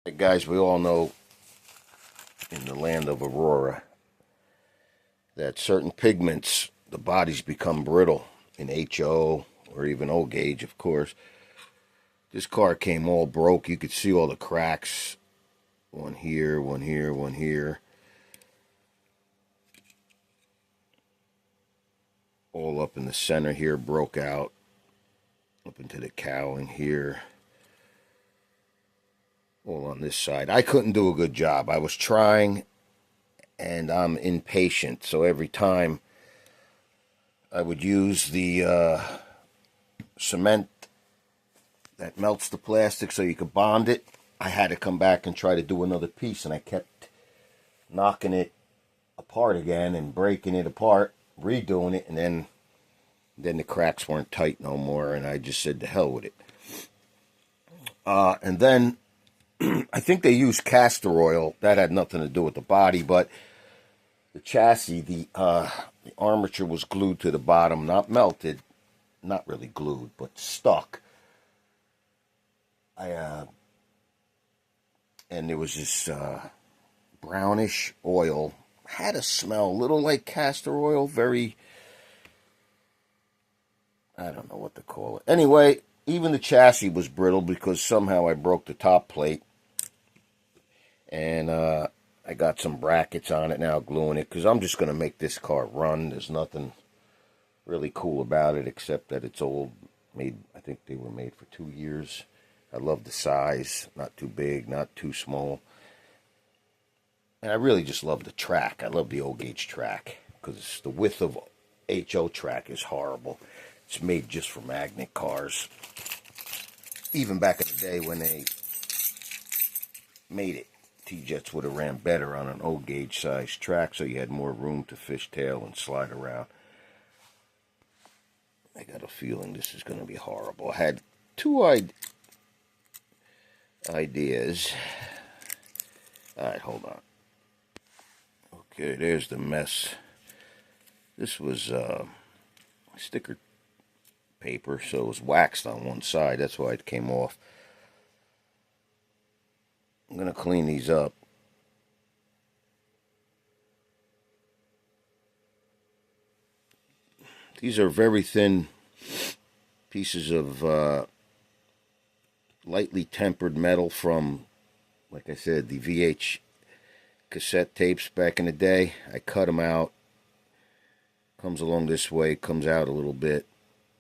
Hey guys, we all know in the land of Aurora that certain pigments, the bodies become brittle in HO or even O gauge, of course. This car came all broke. You could see all the cracks. One here, one here, one here. All up in the center here, broke out. Up into the cowling here. All on this side. I couldn't do a good job. I was trying, and I'm impatient. So every time I would use the cement that melts the plastic so you could bond it, I had to come back and try to do another piece, and I kept knocking it apart again and breaking it apart, redoing it, and then the cracks weren't tight no more, and I just said to hell with it. And then I think they used castor oil. That had nothing to do with the body, but the chassis, the armature was glued to the bottom, not melted, not really glued, but stuck. And there was this brownish oil. Had a smell, a little like castor oil, very, I don't know what to call it. Anyway, even the chassis was brittle because somehow I broke the top plate. And I got some brackets on it now, gluing it, because I'm just going to make this car run. There's nothing really cool about it except that it's old. I think they were made for 2 years. I love the size, not too big, not too small. And I really just love the track. I love the O-gauge track because the width of HO track is horrible. It's made just for magnet cars. Even back in the day when they made it, T-Jets would have ran better on an O-gauge size track so you had more room to fishtail and slide around. I got a feeling this is going to be horrible. I had two ideas. Alright, hold on. Okay, there's the mess. This was sticker paper, so it was waxed on one side. That's why it came off. I'm going to clean these up. These are very thin pieces of lightly tempered metal from, like I said, the VH cassette tapes back in the day. I cut them out. Comes along this way, comes out a little bit.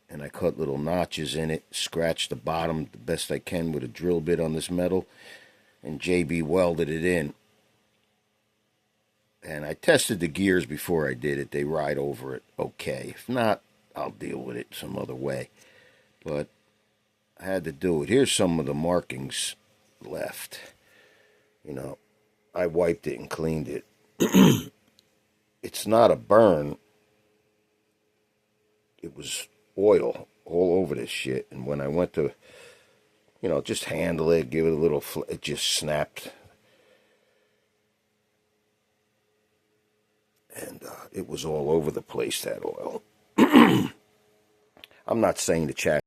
And I cut little notches in it, scratched the bottom the best I can with a drill bit on this metal, and JB welded it in. And I tested the gears before I did it. They ride over it okay. If not, I'll deal with it some other way. But I had to do it. Here's some of the markings left. You know, I wiped it and cleaned it. It's not a burn. It was oil all over this shit. And when I went to, just handle it, give it a little, it just snapped. And it was all over the place, that oil. I'm not saying the chassis